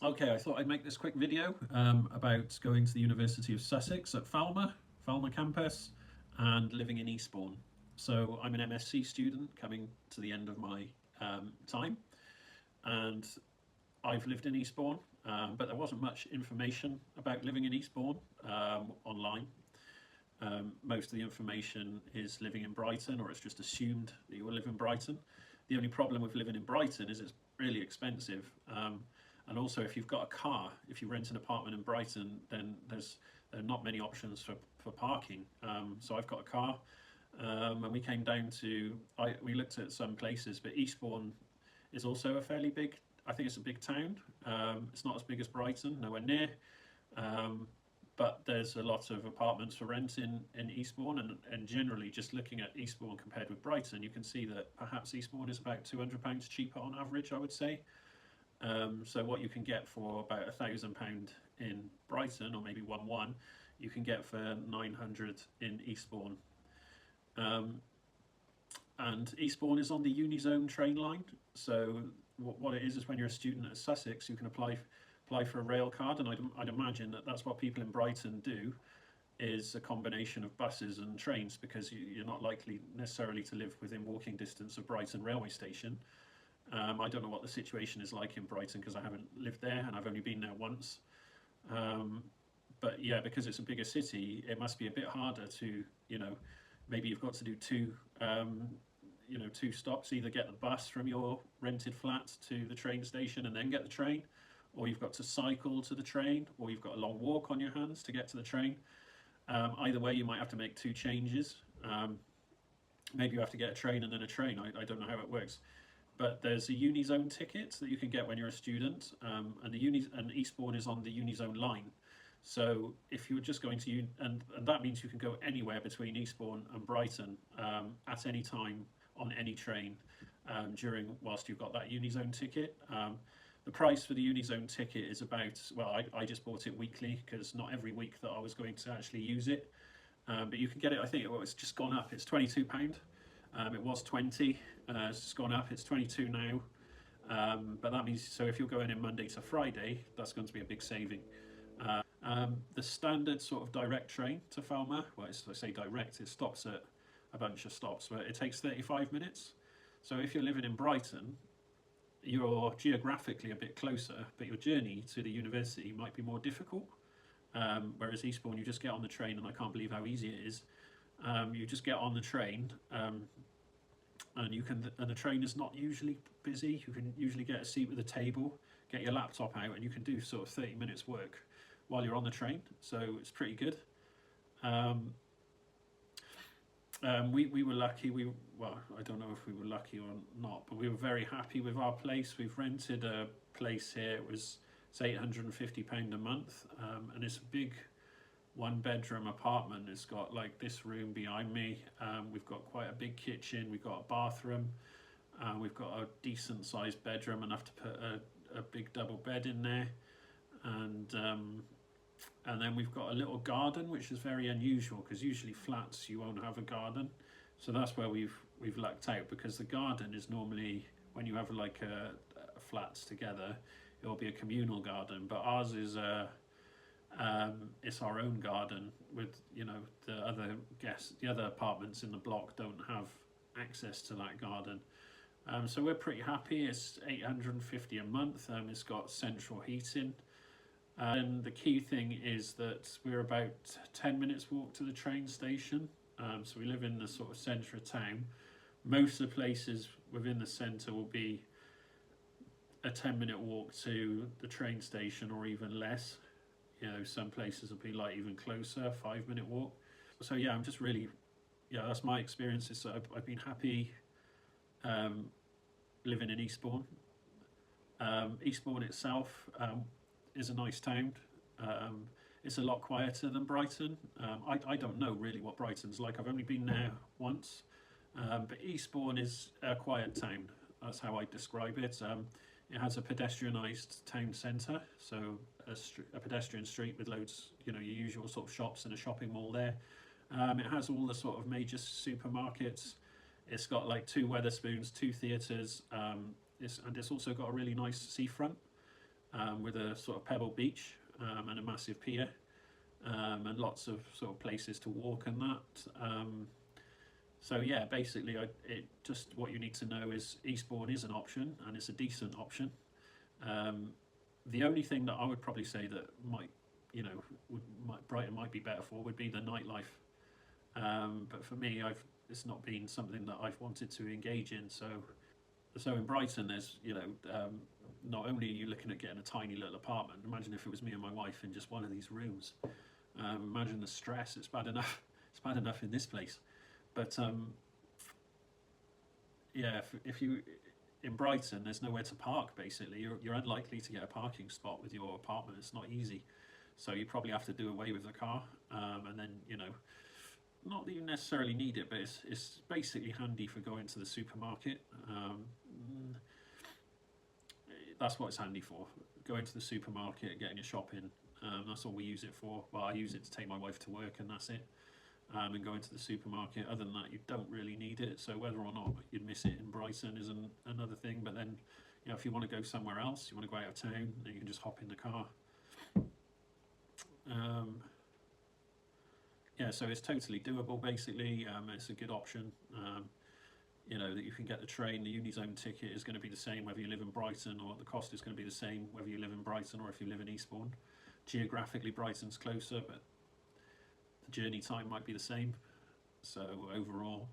Okay, I thought I'd make this quick video about going to the University of Sussex at Falmer campus, and living in Eastbourne. So I'm an MSc student coming to the end of my time, and I've lived in Eastbourne, but there wasn't much information about living in Eastbourne online. Most of the information is living in Brighton, or it's just assumed that you will live in Brighton. The only problem with living in Brighton is it's really expensive. And also, if you've got a car, if you rent an apartment in Brighton, then there are not many options for parking. So I've got a car, and we came down to, we looked at some places, but Eastbourne is also a fairly big, I think it's a big town. It's not as big as Brighton, nowhere near. But there's a lot of apartments for rent in Eastbourne, and generally, just looking at Eastbourne compared with Brighton, you can see that perhaps Eastbourne is about £200 cheaper on average, I would say. So what you can get for about £1,000 in Brighton, or maybe 1,1, you can get for 900 in Eastbourne. And Eastbourne is on the Unizone train line. So what it is when you're a student at Sussex, you can apply for a rail card, and I'd imagine that that's what people in Brighton do, is a combination of buses and trains, because you're not likely necessarily to live within walking distance of Brighton railway station. I don't know what the situation is like in Brighton because I haven't lived there and I've only been there once. But yeah, because it's a bigger city, it must be a bit harder to, maybe you've got to do two stops, either get the bus from your rented flat to the train station and then get the train, or you've got to cycle to the train, or you've got a long walk on your hands to get to the train. Either way, you might have to make two changes. Maybe you have to get a train and then a train. I don't know how it works. But there's a Unizone ticket that you can get when you're a student, and Eastbourne is on the Unizone line. So if you're just going to, and that means you can go anywhere between Eastbourne and Brighton at any time on any train whilst you've got that Unizone ticket. The price for the Unizone ticket is about, well, I just bought it weekly because not every week that I was going to actually use it. But you can get it, I think it's just gone up, it's £22. It was 20, it's gone up, it's 22 now. But that means, so if you're going in Monday to Friday, that's going to be a big saving. The standard sort of direct train to Falmer, well, I say direct, it stops at a bunch of stops, but it takes 35 minutes. So if you're living in Brighton, you're geographically a bit closer, but your journey to the university might be more difficult. Whereas Eastbourne, you just get on the train, and I can't believe how easy it is. You just get on the train, and the train is not usually busy. You can usually get a seat with a table, get your laptop out, and you can do sort of 30 minutes work while you're on the train. So it's pretty good. We were lucky. Well, I don't know if we were lucky or not, but we were very happy with our place. We've rented a place here. It's £850 a month, and it's a big one-bedroom apartment. It's got like this room behind me. We've got quite a big kitchen. We've got a bathroom. We've got a decent-sized bedroom, enough to put a big double bed in there, and then we've got a little garden, which is very unusual because usually flats you won't have a garden. So that's where we've lucked out, because the garden is normally, when you have like flats together, it will be a communal garden, but ours is it's our own garden. With the other guests, the other apartments in the block don't have access to that garden. So we're pretty happy. It's £850 a month. It's got central heating. And the key thing is that we're about 10 minutes walk to the train station. So we live in the sort of centre of town. Most of the places within the centre will be a 10-minute walk to the train station, or even less. Some places will be like even closer, 5-minute walk. So yeah, I'm just really, that's my experiences. So I've been happy living in Eastbourne. Eastbourne itself is a nice town. It's a lot quieter than Brighton. I don't know really what Brighton's like. I've only been there once. But Eastbourne is a quiet town. That's how I describe it. It has a pedestrianised town centre, so a pedestrian street with loads, your usual sort of shops and a shopping mall there. It has all the sort of major supermarkets. It's got like 2 Wetherspoons, 2 theatres, and it's also got a really nice seafront. with a sort of pebble beach and a massive pier, and lots of sort of places to walk and that. So yeah, basically, what you need to know is Eastbourne is an option, and it's a decent option. The only thing that I would probably say that might, Brighton might be better for would be the nightlife. But for me, it's not been something that I've wanted to engage in. So in Brighton, there's not only are you looking at getting a tiny little apartment. Imagine if it was me and my wife in just one of these rooms. Imagine the stress. It's bad enough. It's bad enough in this place. But yeah, if you in Brighton, there's nowhere to park. Basically, you're unlikely to get a parking spot with your apartment. It's not easy, so you probably have to do away with the car, and then not that you necessarily need it, but it's basically handy for going to the supermarket. That's what it's handy for. Going to the supermarket, getting your shopping. That's all we use it for. Well, I use it to take my wife to work, and that's it. And going to the supermarket. Other than that, you don't really need it. So whether or not you'd miss it in Brighton is another thing. But then, if you want to go somewhere else, you want to go out of town, then you can just hop in the car. Yeah, so it's totally doable. Basically, it's a good option. That you can get the train. The Unizone ticket is going to be the same whether you live in Brighton, or the cost is going to be the same whether you live in Brighton or if you live in Eastbourne. Geographically, Brighton's closer, but the journey time might be the same. So overall,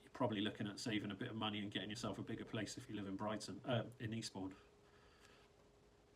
you're probably looking at saving a bit of money and getting yourself a bigger place if you live in Brighton, in Eastbourne.